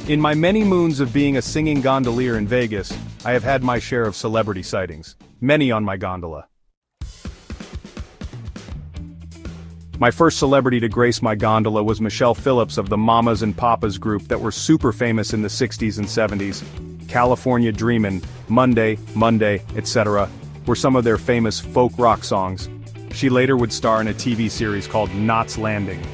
In my many moons of being a singing gondolier in Vegas, I have had my share of celebrity sightings, many on my gondola. My first celebrity to grace my gondola was Michelle Phillips of the Mamas and Papas group that were super famous in the 60s and 70s. California Dreamin', Monday, etc. were some of their famous folk rock songs. She later would star in a TV series called Knots Landing.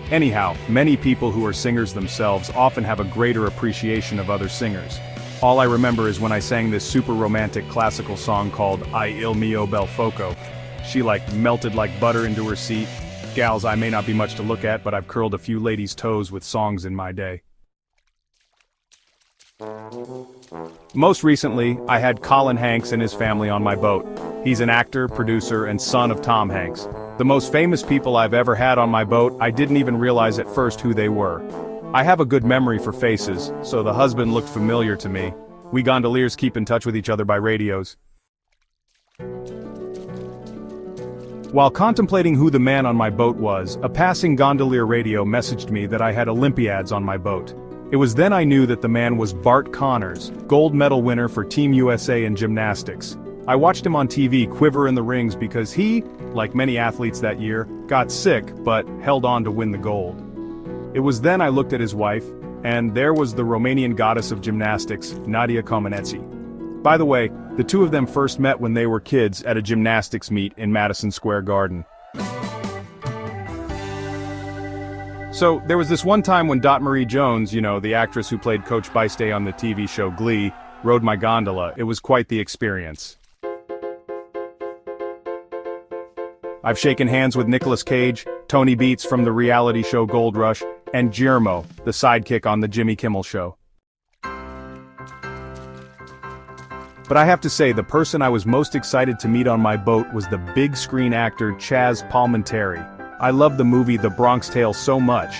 Anyhow, many people who are singers themselves often have a greater appreciation of other singers. All I remember is when I sang this super romantic classical song called Ay il mio bel foco. She melted like butter into her seat. Gals, I may not be much to look at, but I've curled a few ladies' toes with songs in my day. Most recently, I had Colin Hanks and his family on my boat. He's an actor, producer, and son of Tom Hanks. The most famous people I've ever had on my boat, I didn't even realize at first who they were. I have a good memory for faces, so the husband looked familiar to me. We gondoliers keep in touch with each other by radios. While contemplating who the man on my boat was, a passing gondolier radio messaged me that I had Olympiads on my boat. It was then I knew that the man was Bart Connors, gold medal winner for Team USA in gymnastics. I watched him on TV quiver in the rings because he, like many athletes that year, got sick but held on to win the gold. It was then I looked at his wife, and there was the Romanian goddess of gymnastics, Nadia Comaneci. By the way, the two of them first met when they were kids at a gymnastics meet in Madison Square Garden. So, there was this one time when Dot Marie Jones, the actress who played Coach Beiste on the TV show Glee, rode my gondola. It was quite the experience. I've shaken hands with Nicolas Cage, Tony Beats from the reality show Gold Rush, and Guillermo, the sidekick on the Jimmy Kimmel Show. But I have to say, the person I was most excited to meet on my boat was the big screen actor Chaz Palminteri. I love the movie The Bronx Tale so much.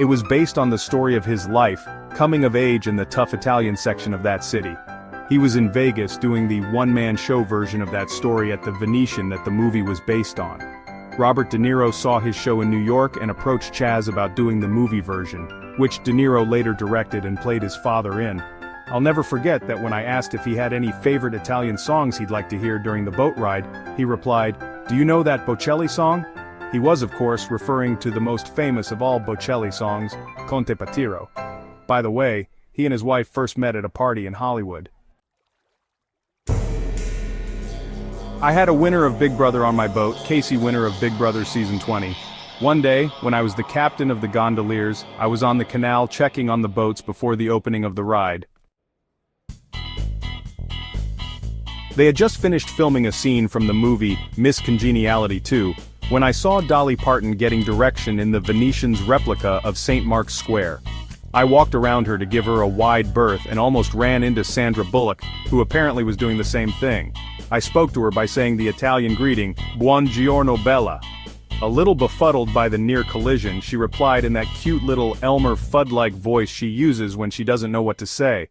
It was based on the story of his life, coming of age in the tough Italian section of that city. He was in Vegas doing the one-man show version of that story at the Venetian that the movie was based on. Robert De Niro saw his show in New York and approached Chaz about doing the movie version, which De Niro later directed and played his father in. I'll never forget that when I asked if he had any favorite Italian songs he'd like to hear during the boat ride, he replied, "Do you know that Bocelli song?" He was, of course, referring to the most famous of all Bocelli songs, Conte Patiro. By the way, he and his wife first met at a party in Hollywood. I had a winner of Big Brother on my boat, Casey, winner of Big Brother Season 20. One day, when I was the captain of the gondoliers, I was on the canal checking on the boats before the opening of the ride. They had just finished filming a scene from the movie Miss Congeniality 2, when I saw Dolly Parton getting direction in the Venetian's replica of St. Mark's Square. I walked around her to give her a wide berth and almost ran into Sandra Bullock, who apparently was doing the same thing. I spoke to her by saying the Italian greeting, "Buongiorno Bella." A little befuddled by the near collision, she replied in that cute little Elmer Fudd-like voice she uses when she doesn't know what to say.